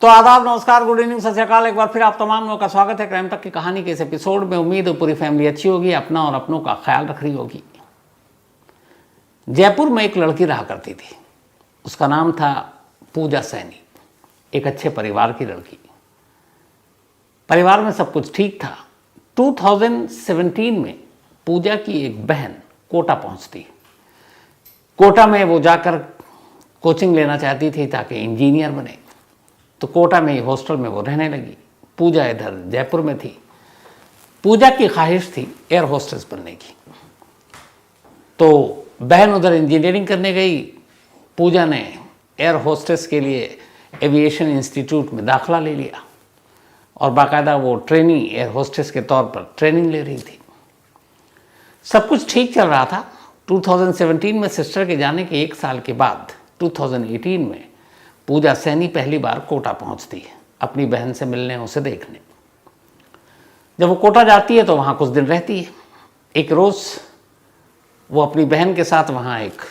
तो आदाब, नमस्कार, गुड इवनिंग, सत श्री अकाल। एक बार फिर आप तमाम लोगों का स्वागत है क्राइम तक की कहानी के इस एपिसोड में। उम्मीद है पूरी फैमिली अच्छी होगी, अपना और अपनों का ख्याल रख रही होगी। जयपुर में एक लड़की रहा करती थी, उसका नाम था पूजा सैनी। एक अच्छे परिवार की लड़की, परिवार में सब कुछ ठीक था। 2017 में पूजा की एक बहन कोटा पहुंचती। कोटा में वो जाकर कोचिंग लेना चाहती थी ताकि इंजीनियर बने, तो कोटा में ही हॉस्टल में वो रहने लगी। पूजा इधर जयपुर में थी। पूजा की ख्वाहिश थी एयर होस्टेस बनने की, तो बहन उधर इंजीनियरिंग करने गई। पूजा ने एयर होस्टेस के लिए एविएशन इंस्टीट्यूट में दाखिला ले लिया और बाकायदा वो ट्रेनिंग एयर होस्टेस के तौर पर ट्रेनिंग ले रही थी। सब कुछ ठीक चल रहा था। 2017 में सिस्टर के जाने के एक साल के बाद 2018 में पूजा सैनी पहली बार कोटा पहुंचती है अपनी बहन से मिलने, उसे देखने। जब वो कोटा जाती है तो वहाँ कुछ दिन रहती है। एक रोज़ वो अपनी बहन के साथ वहाँ एक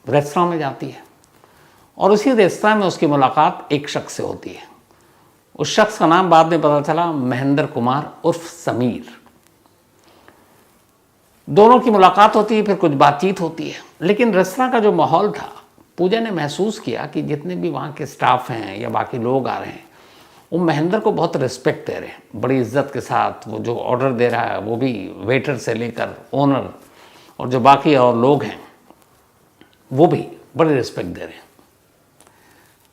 रेस्तरां में जाती है और उसी रेस्तरां में उसकी मुलाकात एक शख्स से होती है। उस शख्स का नाम बाद में पता चला महेंद्र कुमार उर्फ समीर। दोनों की मुलाकात होती है, फिर कुछ बातचीत होती है। लेकिन रेस्तरां का जो माहौल था, पूजा ने महसूस किया कि जितने भी वहाँ के स्टाफ हैं या बाकी लोग आ रहे हैं, वो महेंद्र को बहुत रिस्पेक्ट दे रहे हैं, बड़ी इज्जत के साथ। वो जो ऑर्डर दे रहा है वो भी वेटर से लेकर ओनर और जो बाकी और लोग हैं वो भी बड़ी रिस्पेक्ट दे रहे हैं।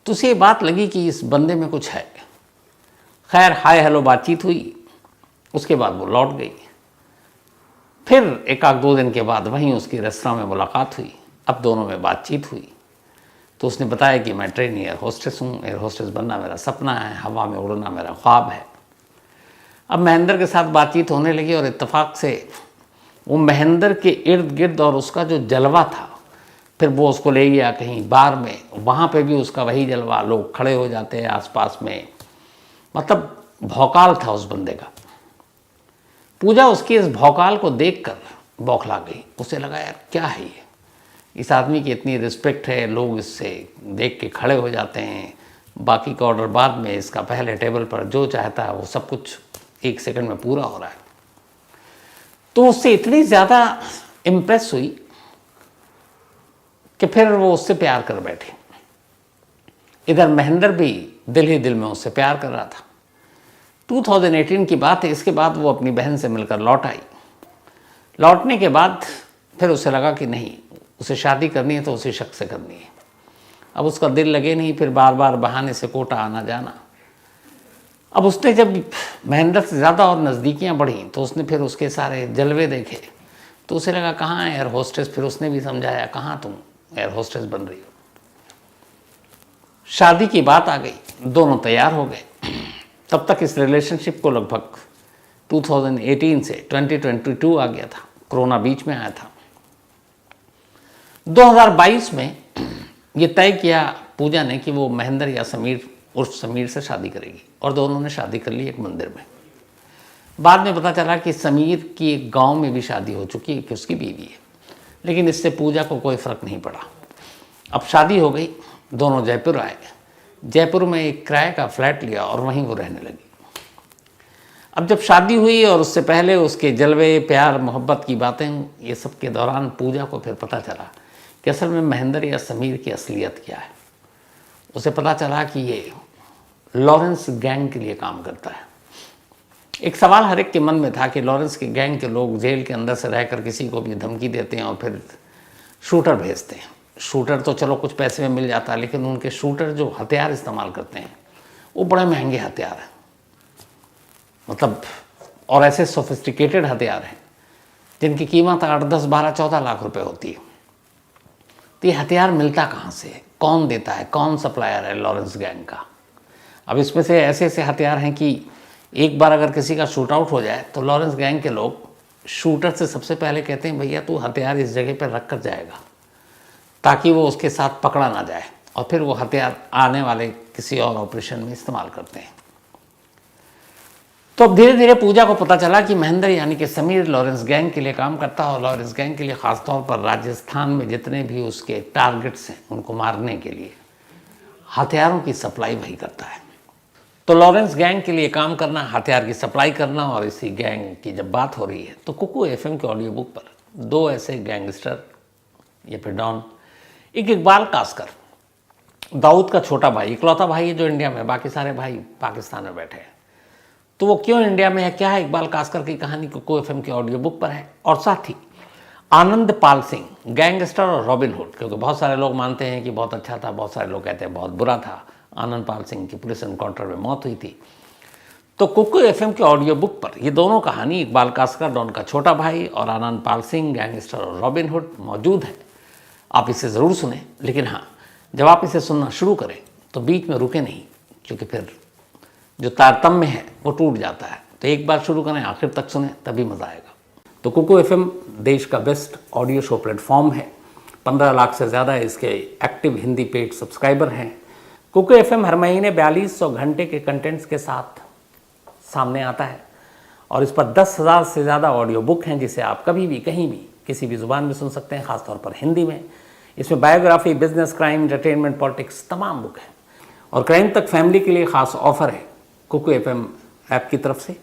तो उसे ये बात लगी कि इस बंदे में कुछ है। खैर, हाय हेलो बातचीत हुई, उसके बाद वो लौट गई। फिर एक आध दो दिन के बाद वहीं उसकी रेस्तरां में मुलाकात हुई। अब दोनों में बातचीत हुई तो उसने बताया कि मैं ट्रेनी एयर होस्टेस हूँ, एयर होस्टेस बनना मेरा सपना है, हवा में उड़ना मेरा ख्वाब है। अब महेंद्र के साथ बातचीत होने लगी और इत्तेफाक से वो महेंद्र के इर्द गिर्द और उसका जो जलवा था, फिर वो उसको ले गया कहीं बार में। वहाँ पे भी उसका वही जलवा, लोग खड़े हो जाते हैं आसपास में, मतलब भौकाल था उस बंदे का। पूजा उसकी इस भौकाल को देखकर बौखला गई। उसे लगा यार क्या है ये, इस आदमी की इतनी रिस्पेक्ट है, लोग इससे देख के खड़े हो जाते हैं, बाकी का ऑर्डर बाद में, इसका पहले टेबल पर जो चाहता है वो सब कुछ एक सेकंड में पूरा हो रहा है। तो उससे इतनी ज़्यादा इम्प्रेस हुई कि फिर वो उससे प्यार कर बैठी। इधर महेंद्र भी दिल ही दिल में उससे प्यार कर रहा था। 2018 की बात है। इसके बाद वो अपनी बहन से मिलकर लौट आई। लौटने के बाद फिर उसे लगा कि नहीं, उसे शादी करनी है तो उसी शख्स से करनी है। अब उसका दिल लगे नहीं फिर बार बार बहाने से कोटा आना जाना। अब उसने जब महेंद्र से ज़्यादा और नज़दीकियाँ बढ़ी तो उसने फिर उसके सारे जलवे देखे तो उसे लगा कहाँ है एयर होस्टेस। फिर उसने भी समझाया कहाँ तुम एयर होस्टेस बन रही हो। शादी की बात आ गई, दोनों तैयार हो गए। तब तक इस रिलेशनशिप को लगभग 2018 से 2022 आ गया था, कोरोना बीच में आया था। 2022 में ये तय किया पूजा ने कि वो महेंद्र या समीर उर्फ समीर से शादी करेगी और दोनों ने शादी कर ली एक मंदिर में। बाद में पता चला कि समीर की एक गांव में भी शादी हो चुकी है कि उसकी बीवी है, लेकिन इससे पूजा को कोई फ़र्क नहीं पड़ा। अब शादी हो गई, दोनों जयपुर आए। जयपुर में एक किराए का फ्लैट लिया और वहीं वो रहने लगी। अब जब शादी हुई और उससे पहले उसके जलवे, प्यार, मोहब्बत की बातें, ये सब के दौरान पूजा को फिर पता चला कि असल में महेंद्र या समीर की असलियत क्या है। उसे पता चला कि ये लॉरेंस गैंग के लिए काम करता है। एक सवाल हर एक के मन में था कि लॉरेंस के गैंग के लोग जेल के अंदर से रहकर किसी को भी धमकी देते हैं और फिर शूटर भेजते हैं। शूटर तो चलो कुछ पैसे में मिल जाता है, लेकिन उनके शूटर जो हथियार इस्तेमाल करते हैं वो बड़े महंगे हथियार हैं, मतलब, और ऐसे सोफिस्टिकेटेड हथियार हैं जिनकी कीमत 8, 10, 12, 14 लाख रुपए होती है। तो ये हथियार मिलता कहाँ से है, कौन देता है, कौन सप्लायर है लॉरेंस गैंग का। अब इसमें से ऐसे ऐसे हथियार हैं कि एक बार अगर किसी का शूट आउट हो जाए तो लॉरेंस गैंग के लोग शूटर से सबसे पहले कहते हैं भैया तू हथियार इस जगह पर रख कर जाएगा, ताकि वो उसके साथ पकड़ा ना जाए, और फिर वो हथियार आने वाले किसी और ऑपरेशन में इस्तेमाल करते हैं। तो अब धीरे धीरे पूजा को पता चला कि महेंद्र यानी कि समीर लॉरेंस गैंग के लिए काम करता है और लॉरेंस गैंग के लिए ख़ासतौर पर राजस्थान में जितने भी उसके टारगेट्स हैं उनको मारने के लिए हथियारों की सप्लाई वही करता है। तो लॉरेंस गैंग के लिए काम करना, हथियार की सप्लाई करना, और इसी गैंग की जब बात हो रही है तो कुकू एफएम के ऑडियो बुक पर दो ऐसे गैंगस्टर या फिर डॉन, एक इकबाल कास्कर, दाऊद का छोटा भाई, इकलौता भाई है जो इंडिया में, बाकी सारे भाई पाकिस्तान में बैठे हैं। तो वो क्यों इंडिया में है, क्या है इकबाल कास्कर की कहानी, कुकू एफएम की ऑडियो बुक पर है। और साथ ही आनंद पाल सिंह, गैंगस्टर और रॉबिन हुड, क्योंकि बहुत सारे लोग मानते हैं कि बहुत अच्छा था, बहुत सारे लोग कहते हैं बहुत बुरा था। आनंद पाल सिंह की पुलिस एनकाउंटर में मौत हुई थी। तो कुकू एफएम के ऑडियो बुक पर ये दोनों कहानी, इकबाल कास्कर डॉन का छोटा भाई और आनंद पाल सिंह गैंगस्टर और रॉबिन हुड, मौजूद है। आप इसे ज़रूर सुने, लेकिन हाँ, जब आप इसे सुनना शुरू करें तो बीच में रुके नहीं, क्योंकि फिर जो तारतम्य है वो टूट जाता है। तो एक बार शुरू करें, आखिर तक सुने, तभी मज़ा आएगा। तो कुकू एफएम देश का बेस्ट ऑडियो शो प्लेटफॉर्म है। 15 लाख से ज़्यादा इसके एक्टिव हिंदी पेड सब्सक्राइबर हैं। कुकू एफएम हर महीने 4200 घंटे के कंटेंट्स के साथ सामने आता है, और इस पर 10,000 से ज़्यादा ऑडियो बुक हैं, जिसे आप कभी भी कहीं भी किसी भी ज़ुबान में सुन सकते हैं, ख़ासतौर पर हिंदी में। इसमें biography, business, crime, entertainment, politics, तमाम बुक हैं। और क्राइम तक फैमिली के लिए ख़ास ऑफ़र है कुकू एफएम ऐप की तरफ से,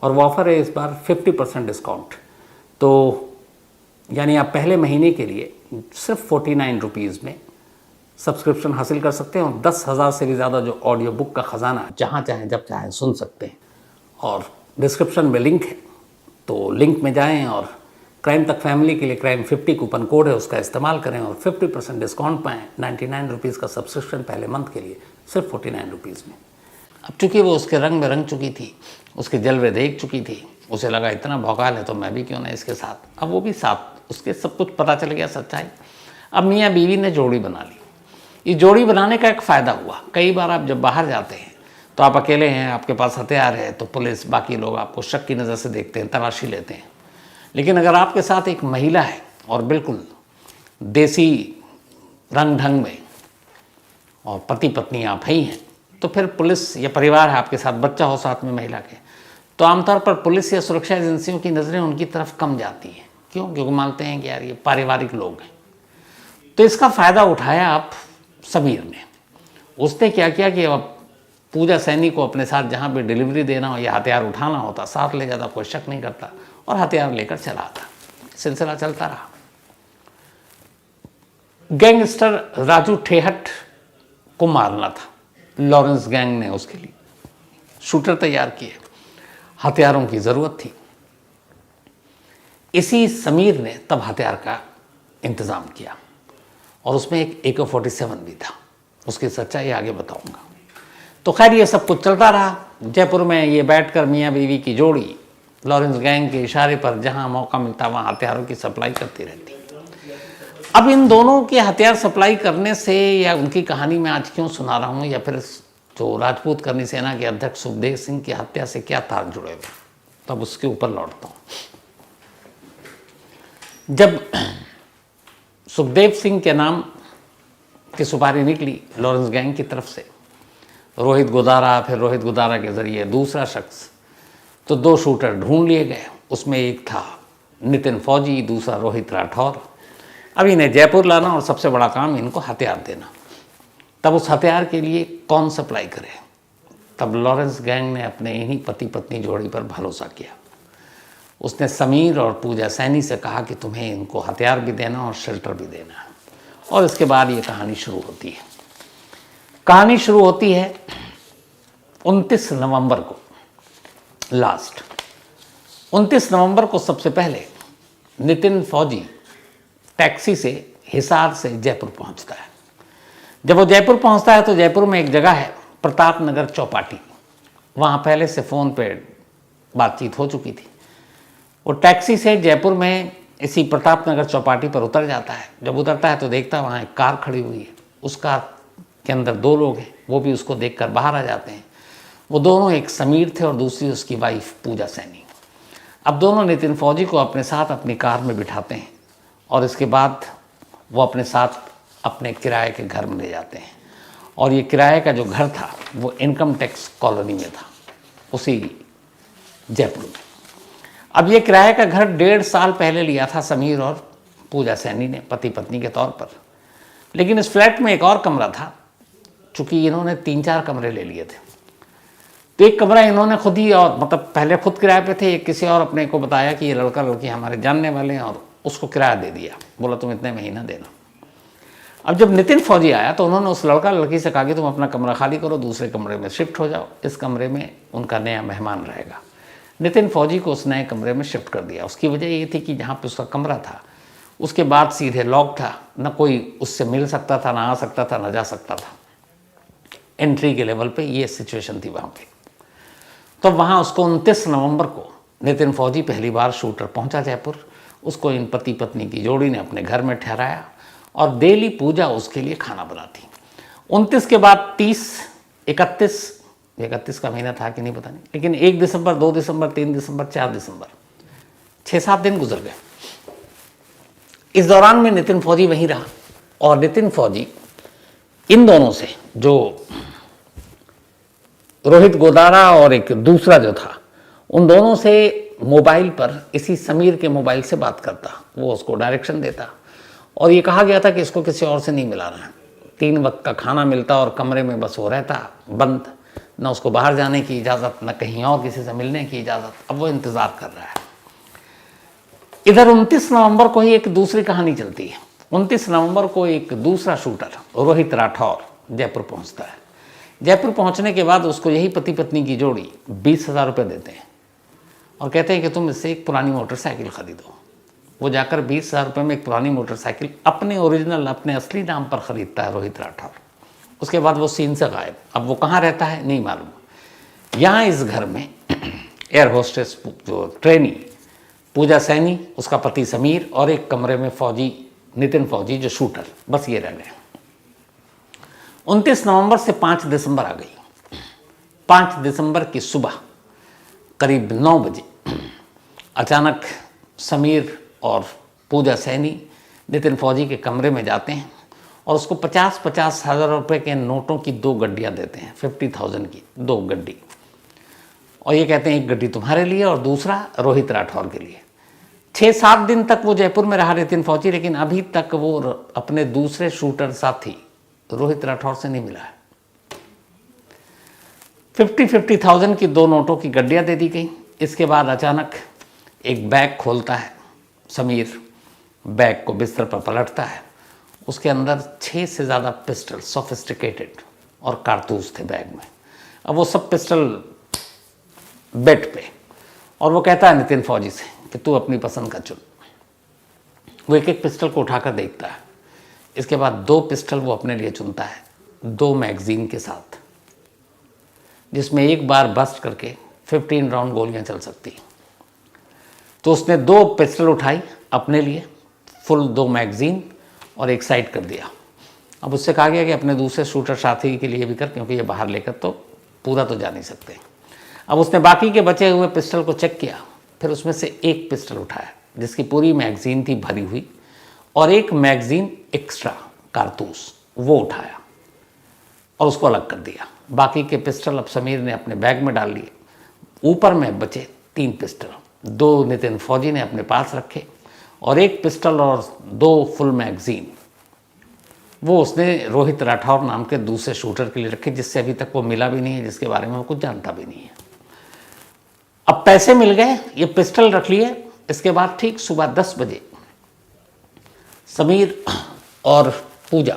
और वो ऑफ़र है इस बार 50% डिस्काउंट। तो यानी आप पहले महीने के लिए सिर्फ 49 रुपीज़ में सब्सक्रिप्शन हासिल कर सकते हैं, और 10,000 से भी ज़्यादा जो ऑडियो बुक का ख़जाना जहाँ चाहें जब चाहें सुन सकते हैं। और डिस्क्रिप्शन में लिंक है, तो लिंक में जाएं और क्राइम तक फैमिली के लिए क्राइम 50 कूपन कोड है, उसका इस्तेमाल करें और 50% डिस्काउंट पाएँ। 99 रुपीज़ का सब्सक्रिप्शन पहले मंथ के लिए, सिर्फ 49 रुपीज़ में। अब चूँकि वो उसके रंग में रंग चुकी थी, उसके जलवे देख चुकी थी, उसे लगा इतना भौकाल है तो मैं भी क्यों ना इसके साथ। अब वो भी साथ, उसके सब कुछ पता चल गया सच्चाई। अब मियाँ बीवी ने जोड़ी बना ली। ये जोड़ी बनाने का एक फ़ायदा हुआ, कई बार आप जब बाहर जाते हैं तो आप अकेले हैं, आपके पास हथियार है, तो पुलिस, बाकी लोग आपको शक की नज़र से देखते हैं, तलाशी लेते हैं। लेकिन अगर आपके साथ एक महिला है और बिल्कुल देसी रंग ढंग में, और पति पत्नी आप ही हैं, तो फिर पुलिस या परिवार है आपके साथ, बच्चा हो साथ में महिला के, तो आमतौर पर पुलिस या सुरक्षा एजेंसियों की नज़रें उनकी तरफ कम जाती हैं। क्यों? क्योंकि मानते हैं कि यार ये पारिवारिक लोग हैं। तो इसका फ़ायदा उठाया आप समीर ने। उसने क्या किया कि अब पूजा सैनी को अपने साथ जहाँ भी डिलीवरी देना हो या हथियार उठाना होता, साथ ले जाता, कोई शक नहीं करता, और हथियार लेकर चला आता। सिलसिला चलता रहा। गैंगस्टर राजू ठेहट को मारना था, लॉरेंस गैंग ने उसके लिए शूटर तैयार किए, हथियारों की ज़रूरत थी। इसी समीर ने तब हथियार का इंतज़ाम किया, और उसमें एक AK-47 भी था। उसकी सच्चाई आगे बताऊंगा। तो खैर ये सब कुछ चलता रहा। जयपुर में ये बैठकर मियाँ बीवी की जोड़ी लॉरेंस गैंग के इशारे पर जहाँ मौका मिलता वहाँ हथियारों की सप्लाई करती रहती। अब इन दोनों के हथियार सप्लाई करने से, या उनकी कहानी मैं आज क्यों सुना रहा हूँ, या फिर जो राजपूत करनी सेना के अध्यक्ष सुखदेव सिंह की हत्या से क्या तार जुड़े हुए, तब उसके ऊपर लौटता हूँ। जब सुखदेव सिंह के नाम की सुपारी निकली लॉरेंस गैंग की तरफ से, रोहित गुदारा, फिर रोहित गुदारा के ज़रिए दूसरा शख्स, तो 2 शूटर ढूंढ लिए गए। उसमें एक था नितिन फौजी, दूसरा रोहित राठौर। अब इन्हें जयपुर लाना, और सबसे बड़ा काम इनको हथियार देना। तब उस हथियार के लिए कौन सप्लाई करे? तब लॉरेंस गैंग ने अपने इन्हीं पति पत्नी जोड़ी पर भरोसा किया। उसने समीर और पूजा सैनी से कहा कि तुम्हें इनको हथियार भी देना और शेल्टर भी देना है। और इसके बाद ये कहानी शुरू होती है। कहानी शुरू होती है 29 नवंबर को। लास्ट 29 नवंबर को सबसे पहले नितिन फौजी टैक्सी से हिसार से जयपुर पहुंचता है। जब वो जयपुर पहुंचता है तो जयपुर में एक जगह है प्रताप नगर चौपाटी, वहाँ पहले से फ़ोन पे बातचीत हो चुकी थी। वो टैक्सी से जयपुर में इसी प्रताप नगर चौपाटी पर उतर जाता है। जब उतरता है तो देखता है वहाँ एक कार खड़ी हुई है। उस कार के अंदर 2 लोग हैं, वो भी उसको देखकर बाहर आ जाते हैं। वो दोनों, एक समीर थे और दूसरी उसकी वाइफ पूजा सैनी। अब दोनों नितिन फौजी को अपने साथ अपनी कार में बिठाते हैं, और इसके बाद वो अपने साथ अपने किराए के घर में ले जाते हैं। और ये किराए का जो घर था वो इनकम टैक्स कॉलोनी में था, उसी जयपुर में। अब ये किराए का घर 1.5 साल पहले लिया था समीर और पूजा सैनी ने, पति पत्नी के तौर पर। लेकिन इस फ्लैट में एक और कमरा था, चूँकि इन्होंने 3-4 कमरे ले लिए थे। तो एक कमरा इन्होंने खुद ही, और मतलब पहले खुद किराए पे थे, किसी और अपने को बताया कि ये लड़का लड़की हमारे जानने वाले हैं, और उसको किराया दे दिया, बोला तुम इतने महीना देना। अब जब नितिन फौजी आया तो उन्होंने उस लड़का लड़की से कहा कि तुम अपना कमरा खाली करो, दूसरे कमरे में शिफ्ट हो जाओ, इस कमरे में उनका नया मेहमान रहेगा। नितिन फौजी को उस नए कमरे में शिफ्ट कर दिया। उसकी वजह ये थी कि जहाँ पे उसका कमरा था उसके बाद सीधे लॉक था, न कोई उससे मिल सकता था, ना आ सकता था, ना जा सकता था। एंट्री के लेवल पे ये सिचुएशन थी वहाँ पे। तो वहाँ उसको 29 नवंबर को नितिन फौजी पहली बार शूटर पहुँचा जयपुर। उसको इन पति पत्नी की जोड़ी ने अपने घर में ठहराया और डेली पूजा उसके लिए खाना बनाती। 29 के बाद 30, 31 का महीना था कि नहीं पता नहीं, लेकिन 1 दिसंबर, 2 दिसंबर, 3 दिसंबर, 4 दिसंबर, 6-7 दिन गुजर गए। इस दौरान में नितिन फौजी वहीं रहा, और नितिन फौजी इन दोनों से, जो रोहित गोदारा और एक दूसरा जो था, उन दोनों से मोबाइल पर इसी समीर के मोबाइल से बात करता। वो उसको डायरेक्शन देता, और ये कहा गया था कि इसको किसी और से नहीं मिलाना है। 3 वक्त का खाना मिलता और कमरे में बस वो रहता बंद, न उसको बाहर जाने की इजाज़त, न कहीं और किसी से मिलने की इजाज़त। अब वो इंतज़ार कर रहा है। इधर 29 नवंबर को ही एक दूसरी कहानी चलती है। 29 नवंबर को एक दूसरा शूटर रोहित राठौर जयपुर पहुंचता है। जयपुर पहुंचने के बाद उसको यही पति पत्नी की जोड़ी 20,000 रुपये देते हैं और कहते हैं कि तुम इससे एक पुरानी मोटरसाइकिल खरीदो। वो जाकर 20,000 रुपये में एक पुरानी मोटरसाइकिल अपने ओरिजिनल, अपने असली नाम पर ख़रीदता है रोहित राठौर। उसके बाद वो सीन से गायब। अब वो कहाँ रहता है नहीं मालूम। यहाँ इस घर में एयर होस्टेस जो ट्रेनी पूजा सैनी, उसका पति समीर, और एक कमरे में फौजी नितिन फौजी जो शूटर, बस ये रह गए। 29 नवंबर से 5 दिसंबर आ गई। 5 दिसंबर की सुबह करीब 9 बजे अचानक समीर और पूजा सैनी नितिन फौजी के कमरे में जाते हैं और उसको 50-50 हज़ार रुपये के नोटों की 2 गड्डियाँ देते हैं, 50,000 की 2 गड्डी, और ये कहते हैं एक गड्डी तुम्हारे लिए और दूसरा रोहित राठौर के लिए। 6-7 दिन तक वो जयपुर में रहा नितिन फौजी, लेकिन अभी तक वो अपने दूसरे शूटर साथी रोहित राठौर से नहीं मिला है। 50,000 की 2 नोटों की गड्डियाँ दे दी गई। इसके बाद अचानक एक बैग खोलता है समीर, बैग को बिस्तर पर पलटता है। उसके अंदर 6 से ज़्यादा पिस्टल, सोफिस्टिकेटेड, और कारतूस थे बैग में। अब वो सब पिस्टल बेड पे, और वो कहता है नितिन फौजी से कि तू अपनी पसंद का चुन। वो एक एक पिस्टल को उठाकर देखता है। इसके बाद 2 पिस्टल वो अपने लिए चुनता है, 2 मैगजीन के साथ, जिसमें एक बार बस्ट करके 15 राउंड गोलियां चल सकती। तो उसने 2 पिस्टल उठाई अपने लिए, फुल 2 मैगजीन, और एक साइड कर दिया। अब उससे कहा गया कि अपने दूसरे शूटर साथी के लिए भी कर, क्योंकि ये बाहर लेकर तो पूरा तो जा नहीं सकते। अब उसने बाकी के बचे हुए पिस्टल को चेक किया, फिर उसमें से एक पिस्टल उठाया जिसकी पूरी मैगजीन थी भरी हुई, और एक मैगजीन एक्स्ट्रा कारतूस वो उठाया और उसको अलग कर दिया। बाकी के पिस्टल अब समीर ने अपने बैग में डाल लिए। ऊपर में बचे 3 पिस्टल, 2 नितिन फौजी ने अपने पास रखे, और 1 पिस्टल और 2 फुल मैगजीन वो उसने रोहित राठौर नाम के दूसरे शूटर के लिए रखे, जिससे अभी तक वो मिला भी नहीं है, जिसके बारे में वो कुछ जानता भी नहीं है। अब पैसे मिल गए, ये पिस्टल रख लिए। इसके बाद ठीक सुबह 10 बजे समीर और पूजा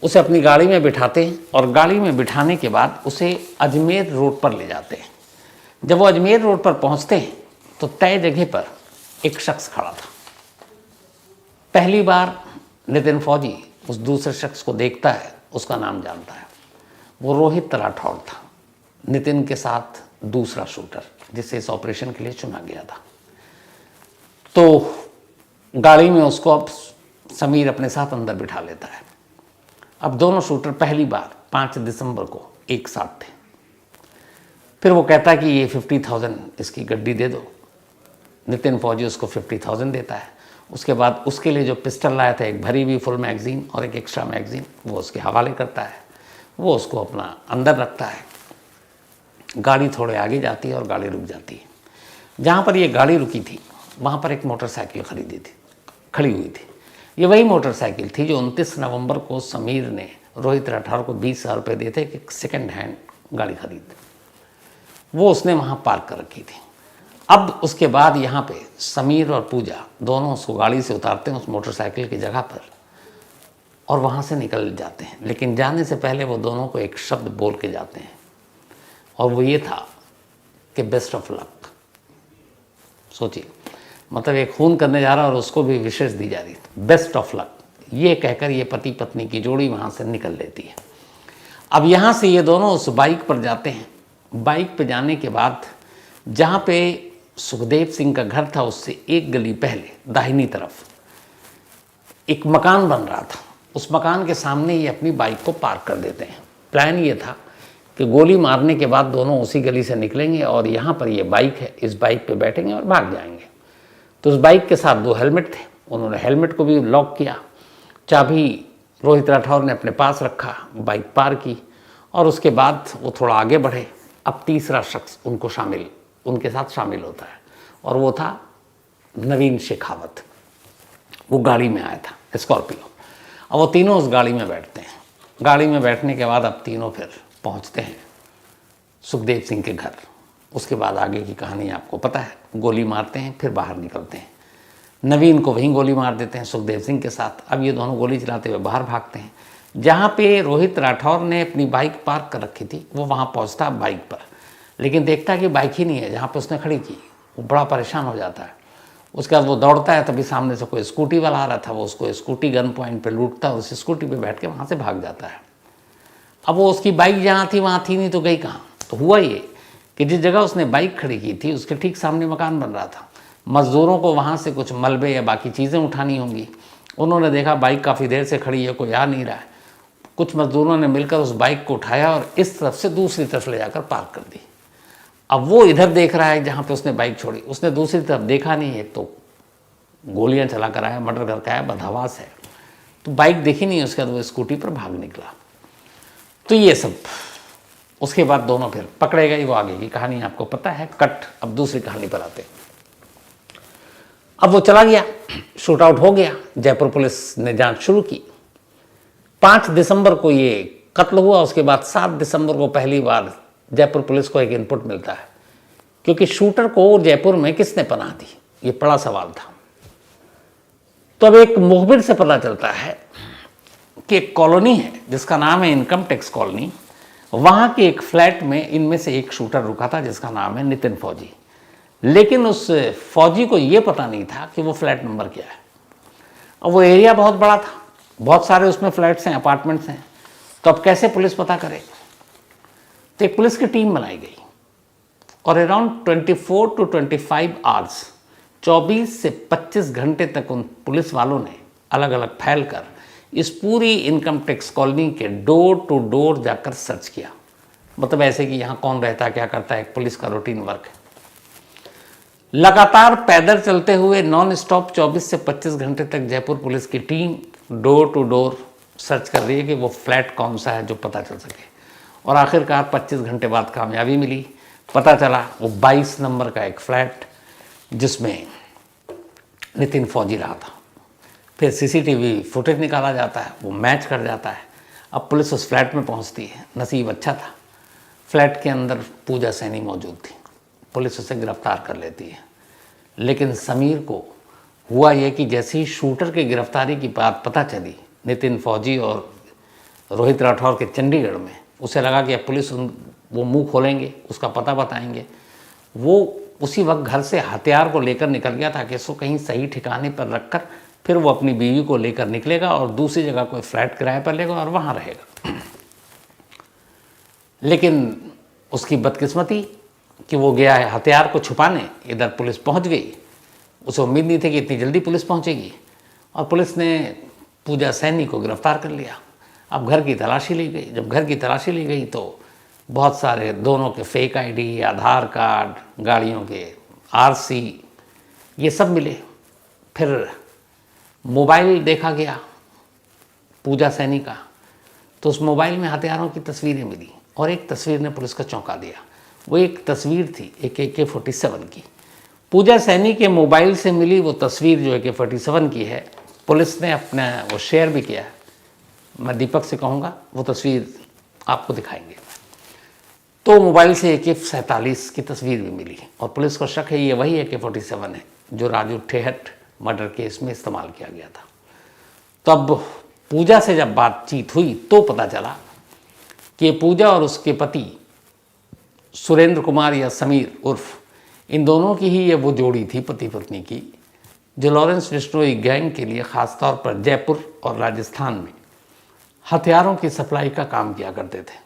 उसे अपनी गाड़ी में बिठाते हैं, और गाड़ी में बिठाने के बाद उसे अजमेर रोड पर ले जाते हैं। जब वो अजमेर रोड पर पहुंचते हैं तो तय जगह पर एक शख्स खड़ा था। पहली बार नितिन फौजी उस दूसरे शख्स को देखता है, उसका नाम जानता है। वो रोहित राठौर था, नितिन के साथ दूसरा शूटर जिसे इस ऑपरेशन के लिए चुना गया था। तो गाड़ी में उसको अब समीर अपने साथ अंदर बिठा लेता है। अब दोनों शूटर पहली बार 5 दिसंबर को एक साथ थे। फिर वो कहता है कि ये 50,000 इसकी गड्डी दे दो। नितिन फौजी उसको 50,000 देता है। उसके बाद उसके लिए जो पिस्टल लाया था, एक भरी हुई फुल मैगजीन और एक एक्स्ट्रा मैगजीन, वो उसके हवाले करता है। वो उसको अपना अंदर रखता है। गाड़ी थोड़े आगे जाती है और गाड़ी रुक जाती है। जहाँ पर ये गाड़ी रुकी थी वहाँ पर एक मोटरसाइकिल खड़ी हुई थी। ये वही मोटरसाइकिल थी जो 29 नवंबर को समीर ने रोहित राठौर को 20,000 रुपये दिए थे कि सेकेंड हैंड गाड़ी खरीद। वो उसने वहाँ पार्क कर रखी थी। अब उसके बाद यहाँ पे समीर और पूजा दोनों उसको गाड़ी से उतारते हैं उस मोटरसाइकिल की जगह पर और वहाँ से निकल जाते हैं। लेकिन जाने से पहले वो दोनों को एक शब्द बोल के जाते हैं और वो ये था कि बेस्ट ऑफ लक। सोचिए, मतलब एक खून करने जा रहा है और उसको भी विशेष दी जा रही है, बेस्ट ऑफ लक। ये कहकर ये पति पत्नी की जोड़ी वहाँ से निकल लेती है। अब यहाँ से ये दोनों उस बाइक पर जाते हैं। बाइक पर जाने के बाद जहाँ पे सुखदेव सिंह का घर था उससे एक गली पहले दाहिनी तरफ एक मकान बन रहा था। उस मकान के सामने ये अपनी बाइक को पार्क कर देते हैं। प्लान ये था कि गोली मारने के बाद दोनों उसी गली से निकलेंगे और यहाँ पर ये बाइक है, इस बाइक पे बैठेंगे और भाग जाएंगे। तो उस बाइक के साथ 2 हेलमेट थे, उन्होंने हेलमेट को भी लॉक किया, चाबी रोहित राठौर ने अपने पास रखा, बाइक पार की और उसके बाद वो थोड़ा आगे बढ़े। अब तीसरा शख्स उनके साथ शामिल होता है और वो था नवीन शेखावत। वो गाड़ी में आया था स्कॉर्पियो। अब वो तीनों उस गाड़ी में बैठते हैं। गाड़ी में बैठने के बाद अब तीनों फिर पहुंचते हैं सुखदेव सिंह के घर। उसके बाद आगे की कहानी आपको पता है, गोली मारते हैं फिर बाहर निकलते हैं। नवीन को वहीं गोली मार देते हैं सुखदेव सिंह के साथ। अब ये दोनों गोली चलाते हुए बाहर भागते हैं। जहाँ पे रोहित राठौर ने अपनी बाइक पार्क कर रखी थी वो वहाँ पहुँचता बाइक पर, लेकिन देखता कि बाइक ही नहीं है जहाँ पे उसने खड़ी की। वो बड़ा परेशान हो जाता है। उसके बाद वो दौड़ता है, तभी सामने से कोई स्कूटी वाला आ रहा था। वो उसको स्कूटी गन पॉइंट पे लूटता है, उस स्कूटी पे बैठ के वहाँ से भाग जाता है। अब वो उसकी बाइक जहाँ थी वहाँ थी नहीं तो गई कहाँ। तो हुआ ये कि जिस जगह उसने बाइक खड़ी की थी उसके ठीक सामने मकान बन रहा था। मज़दूरों को वहाँ से कुछ मलबे या बाकी चीज़ें उठानी होंगी। उन्होंने देखा बाइक काफ़ी देर से खड़ी है, कोई आ नहीं रहा है। कुछ मज़दूरों ने मिलकर उस बाइक को उठाया और इस तरफ से दूसरी तरफ ले जाकर पार्क कर दी। अब वो इधर देख रहा है जहाँ पे उसने बाइक छोड़ी, उसने दूसरी तरफ देखा नहीं है। तो गोलियां चला कर आया, मर्डर करके आया, बदहवास है। तो बाइक देखी नहीं, उसके बाद वो स्कूटी पर भाग निकला। तो ये सब उसके बाद दोनों फिर पकड़े गए। वो आगे की कहानी आपको पता है। कट अब दूसरी कहानी पर आते। अब वो चला गया, शूट आउट हो गया, जयपुर पुलिस ने जांच शुरू की। 5 दिसंबर को ये कत्ल हुआ। उसके बाद 7 दिसंबर को पहली बार जयपुर पुलिस को एक इनपुट मिलता है, क्योंकि शूटर को जयपुर में किसने पनाह दी, ये बड़ा सवाल था। तो अब एक मुखबिर से पता चलता है कि एक कॉलोनी है जिसका नाम है इनकम टैक्स कॉलोनी। वहाँ के एक फ्लैट में इनमें से एक शूटर रुका था जिसका नाम है नितिन फौजी। लेकिन उस फौजी को ये पता नहीं था कि वो फ्लैट नंबर क्या है। अब वो एरिया बहुत बड़ा था, बहुत सारे उसमें फ्लैट्स हैं, अपार्टमेंट्स हैं। तो अब कैसे पुलिस पता करे? तो एक पुलिस की टीम बनाई गई और अराउंड 24 to 25 आवर्स, 24 से 25 घंटे तक उन पुलिस वालों ने अलग अलग फैलकर इस पूरी इनकम टैक्स कॉलोनी के डोर टू डोर जाकर सर्च किया। मतलब ऐसे कि यहाँ कौन रहता है, क्या करता है, एक पुलिस का रूटीन वर्क है। लगातार पैदल चलते हुए नॉन स्टॉप 24 से 25 घंटे तक जयपुर पुलिस की team door to door search कर रही है कि वो फ्लैट कौन सा है जो पता चल सके। और आखिरकार 25 घंटे बाद कामयाबी मिली। पता चला वो 22 नंबर का एक फ्लैट जिसमें नितिन फौजी रहा था। फिर सीसीटीवी फुटेज निकाला जाता है, वो मैच कर जाता है। अब पुलिस उस फ्लैट में पहुंचती है। नसीब अच्छा था, फ्लैट के अंदर पूजा सैनी मौजूद थी। पुलिस उसे गिरफ्तार कर लेती है। लेकिन समीर को हुआ ये कि जैसे ही शूटर की गिरफ्तारी की बात पता चली नितिन फौजी और रोहित राठौर के चंडीगढ़ में, उसे लगा कि अब पुलिस वो मुंह खोलेंगे, उसका पता बताएंगे। वो उसी वक्त घर से हथियार को लेकर निकल गया ताकि इसको कहीं सही ठिकाने पर रखकर फिर वो अपनी बीवी को लेकर निकलेगा और दूसरी जगह कोई फ्लैट किराए पर लेगा और वहाँ रहेगा। लेकिन उसकी बदकिस्मती कि वो गया है हथियार को छुपाने, इधर पुलिस पहुँच गई। उसे उम्मीद नहीं थी कि इतनी जल्दी पुलिस पहुँचेगी और पुलिस ने पूजा सैनी को गिरफ्तार कर लिया। अब घर की तलाशी ली गई। जब घर की तलाशी ली गई तो बहुत सारे दोनों के फेक आईडी, आधार कार्ड, गाड़ियों के आरसी, ये सब मिले। फिर मोबाइल देखा गया पूजा सैनी का, तो उस मोबाइल में हथियारों की तस्वीरें मिली और एक तस्वीर ने पुलिस को चौंका दिया। वो एक तस्वीर थी एक AK-47 की। पूजा सैनी के मोबाइल से मिली वो तस्वीर जो AK-47 की है, पुलिस ने अपना वो शेयर भी किया। मैं दीपक से कहूँगा वो तस्वीर आपको दिखाएंगे। तो मोबाइल से AK-47 की तस्वीर भी मिली और पुलिस को शक है ये वही AK-47 है जो राजू ठेहट मर्डर केस में इस्तेमाल किया गया था। तब पूजा से जब बातचीत हुई तो पता चला कि पूजा और उसके पति सुरेंद्र कुमार या समीर उर्फ इन दोनों की ही ये वो जोड़ी थी पति पत्नी की, जो लॉरेंस बिश्नोई गैंग के लिए ख़ासतौर पर जयपुर और राजस्थान में हथियारों की सप्लाई का काम किया करते थे।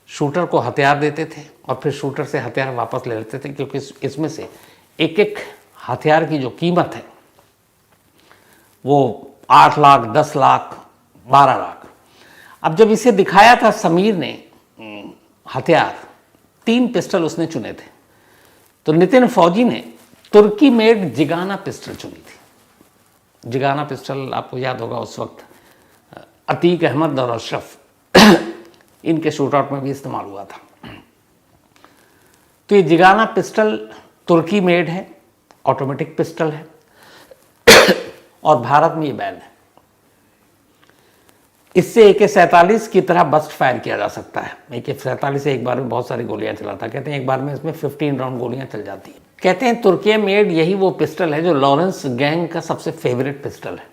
शूटर को हथियार देते थे और फिर शूटर से हथियार वापस ले लेते थे, क्योंकि इसमें से एक एक हथियार की जो कीमत है वो 8 लाख, 10 लाख, 12 लाख। अब जब इसे दिखाया था समीर ने हथियार, 3 पिस्टल उसने चुने थे, तो नितिन फौजी ने तुर्की मेड जिगाना पिस्टल चुनी थी। जिगाना पिस्टल आपको याद होगा उस वक्त अतीक अहमद और अशरफ इनके शूट आउट में भी इस्तेमाल हुआ था। तो ये जिगाना पिस्टल तुर्की मेड है, ऑटोमेटिक पिस्टल है और भारत में ये बैन है। इससे AK-47 की तरह बस्ट फायर किया जा सकता है। AK-47 से एक बार में बहुत सारी गोलियां चलाता, कहते हैं एक बार में इसमें 15 राउंड गोलियां चल जाती हैं। कहते हैं तुर्की मेड यही वो पिस्टल है जो लॉरेंस गैंग का सबसे फेवरेट पिस्टल है।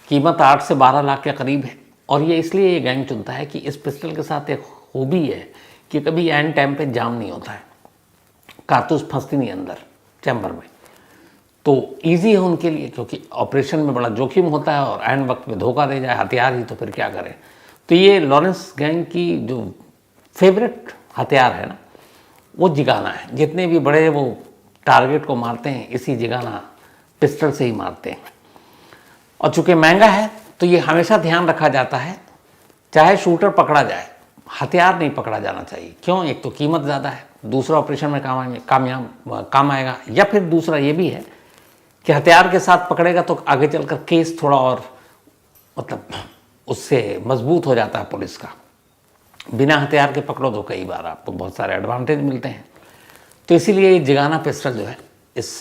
कीमत 8 से 12 लाख के करीब है और ये इसलिए ये गैंग चुनता है कि इस पिस्टल के साथ एक खूबी है कि कभी एंड टाइम पे जाम नहीं होता है, कारतूस फंसती नहीं अंदर चैम्बर में, तो ईजी है उनके लिए, क्योंकि ऑपरेशन में बड़ा जोखिम होता है और एंड वक्त में धोखा दे जाए हथियार ही तो फिर क्या करें। तो ये लॉरेंस गैंग की जो फेवरेट हथियार है ना वो जिगाना है। जितने भी बड़े वो टारगेट को मारते हैं इसी जिगाना पिस्टल से ही मारते हैं। और चूँकि महंगा है तो ये हमेशा ध्यान रखा जाता है, चाहे शूटर पकड़ा जाए हथियार नहीं पकड़ा जाना चाहिए। क्यों? एक तो कीमत ज़्यादा है, दूसरा ऑपरेशन में काम आएगा, या फिर दूसरा ये भी है कि हथियार के साथ पकड़ेगा तो आगे चलकर केस थोड़ा और मतलब उससे मजबूत हो जाता है पुलिस का। बिना हथियार के पकड़ो तो कई बार आपको बहुत सारे एडवांटेज मिलते हैं। तो इसीलिए जिगाना पिस्टल जो है इस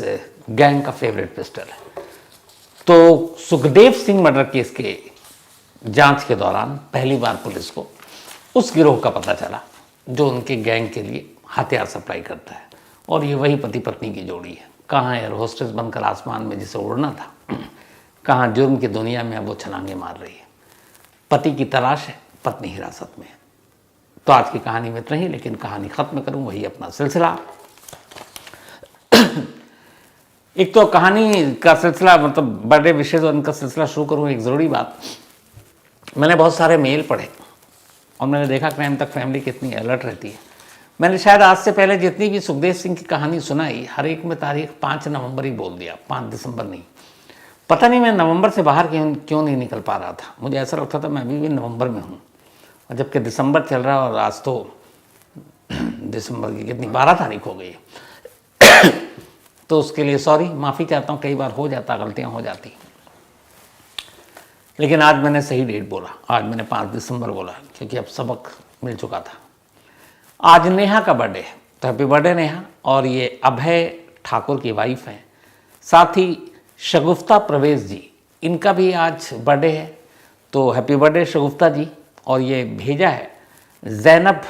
गैंग का फेवरेट पिस्टल है। तो सुखदेव सिंह मर्डर केस के जांच के दौरान पहली बार पुलिस को उस गिरोह का पता चला जो उनके गैंग के लिए हथियार सप्लाई करता है, और ये वही पति पत्नी की जोड़ी है। कहाँ एयर होस्टेस बनकर आसमान में जिसे उड़ना था, कहाँ जुर्म की दुनिया में अब वो छलांगे मार रही है। पति की तलाश है, पत्नी हिरासत में है। तो आज की कहानी में इतना ही, लेकिन कहानी ख़त्म करूँ वही अपना सिलसिला। एक तो कहानी का सिलसिला मतलब बड़े विषय जो उनका सिलसिला शुरू करूँ, एक ज़रूरी बात, मैंने बहुत सारे मेल पढ़े और मैंने देखा क्राइम तक फैमिली कितनी अलर्ट रहती है। मैंने शायद आज से पहले जितनी भी सुखदेव सिंह की कहानी सुनाई, हर एक में तारीख 5 नवंबर ही बोल दिया, 5 दिसंबर नहीं। पता नहीं मैं नवंबर से बाहर क्यों नहीं निकल पा रहा था। मुझे ऐसा लगता था मैं अभी भी नवंबर में हूँ, और जबकि दिसंबर चल रहा है और आज तो दिसंबर की कितनी 12 तारीख हो गई है। तो उसके लिए सॉरी, माफ़ी चाहता हूँ, कई बार हो जाता, गलतियाँ हो जाती। लेकिन आज मैंने सही डेट बोला, आज मैंने 5 दिसंबर बोला, क्योंकि अब सबक मिल चुका था। आज नेहा का बर्थडे है, तो हैप्पी बर्थडे नेहा। और ये अभय ठाकुर की वाइफ हैं, साथ ही शगुफ्ता प्रवेश जी, इनका भी आज बर्थडे है, तो हैप्पी बर्थडे शगुफ्ता जी। और ये भेजा है जैनब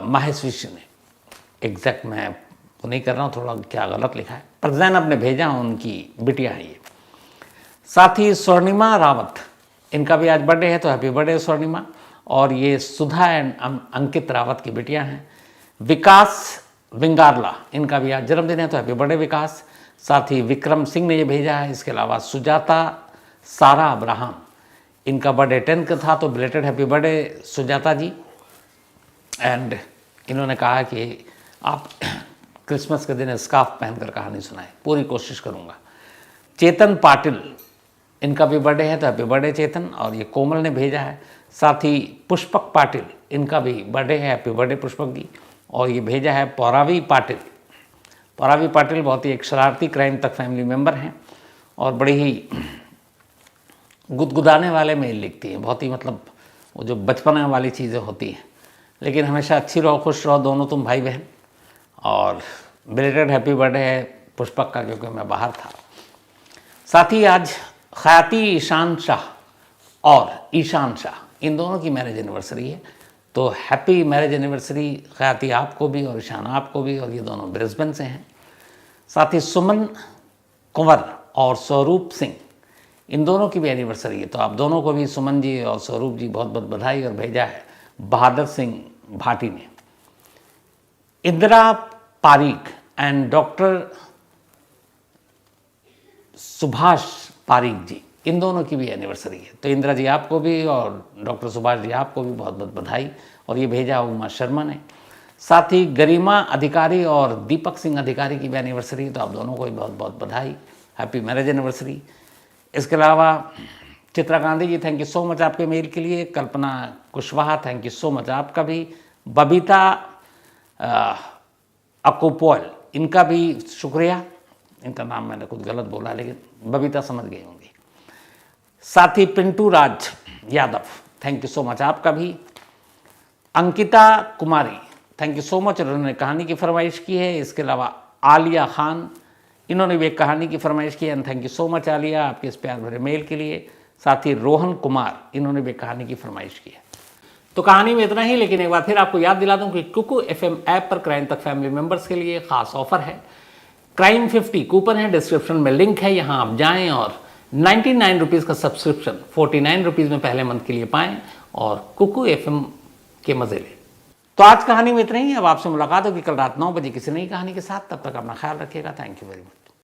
माहेश्विश ने, एग्जैक्ट मैं तो नहीं कर रहा हूँ, थोड़ा क्या गलत लिखा है, पर जैनब ने भेजा, उनकी बिटिया है ये। साथ ही स्वर्णिमा रावत, इनका भी आज बर्थडे है, तो हैप्पी बर्थडे स्वर्णिमा। और ये सुधा एंड अंकित रावत की बिटियां हैं। विकास विंगारला, इनका भी आज जन्मदिन है, तो हैप्पी बर्थडे विकास। साथ ही विक्रम सिंह ने ये भेजा है। इसके अलावा सुजाता सारा अब्राहम, इनका बर्थडे 10 का था, तो belated happy birthday Sujata ji. And इन्होंने कहा कि आप क्रिसमस के दिन स्कार्फ पहनकर कहानी सुनाएं, पूरी कोशिश करूँगा। चेतन पाटिल, इनका भी बर्थडे है, तो हैप्पी बर्थडे चेतन। और ये कोमल ने भेजा है। साथ ही पुष्पक पाटिल, इनका भी बर्थडे है, हैप्पी बर्थडे पुष्पक जी। और ये भेजा है पौरावी पाटिल। पौरावी पाटिल बहुत ही एक शरारती क्राइम तक फैमिली मेम्बर हैं और बड़ी ही गुदगुदाने वाले मेल लिखती हैं, बहुत ही मतलब वो जो बचपना वाली चीज़ें होती हैं। लेकिन हमेशा अच्छी रहो, खुश रहो, दोनों तुम भाई बहन। और बिलेटेड हैप्पी बर्थडे है पुष्पक का, क्योंकि मैं बाहर था। साथ ही आज ख्याति ईशान शाह और ईशान शाह, इन दोनों की मैरिज एनिवर्सरी है, तो हैप्पी मैरिज एनिवर्सरी ख्याति आपको भी और ईशाना आपको भी, और ये दोनों ब्रिस्बेन से हैं। साथ ही सुमन कुंवर और स्वरूप सिंह, इन दोनों की भी एनिवर्सरी है, तो आप दोनों को भी, सुमन जी और स्वरूप जी, बहुत बहुत बधाई। और भेजा है बहादुर सिंह भाटी ने। इंदिरा पारीक एंड डॉक्टर सुभाष पारीक जी, इन दोनों की भी एनिवर्सरी है, तो इंदिरा जी आपको भी और डॉक्टर सुभाष जी आपको भी बहुत बहुत बधाई। और ये भेजा उमा शर्मा ने। साथ ही गरिमा अधिकारी और दीपक सिंह अधिकारी की भी एनिवर्सरी है, तो आप दोनों को भी बहुत बहुत बधाई, हैप्पी मैरिज एनिवर्सरी। इसके अलावा Chitra Gandhi ji, thank you so much आपके मेल के लिए। Kalpana Kushwaha, thank you so much आपका भी। बबीता अकोपोल, इनका भी शुक्रिया, इनका नाम मैंने कुछ गलत बोला लेकिन बबीता समझ गई होंगी। साथ ही Pintu Raj Yadav, thank you so much आपका भी। Ankita Kumari, thank you so much, उन्होंने कहानी की फरमाइश की है। इसके अलावा आलिया खान, इन्होंने भी एक कहानी की फरमाइश की है, thank you so much Alia आपके इस प्यार भरे मेल के लिए। साथ ही रोहन कुमार, इन्होंने भी कहानी की फरमाइश की है। तो कहानी में इतना ही, लेकिन एक बार फिर आपको याद दिला दूं कि कुकू FM ऐप पर क्राइम तक फैमिली मेंबर्स के लिए खास ऑफर है। क्राइम 50 कूपन है, डिस्क्रिप्शन में लिंक है, यहाँ आप जाएं और 99 रुपीज़ का सब्सक्रिप्शन 49 रुपीज़ में पहले मंथ के लिए पाएं और कुकू FM के मजे लें। तो आज कहानी में इतना ही। अब आपसे मुलाकात होगी कल रात 9 बजे किसी नई कहानी के साथ। तब तक अपना ख्याल रखिएगा। Thank you very much.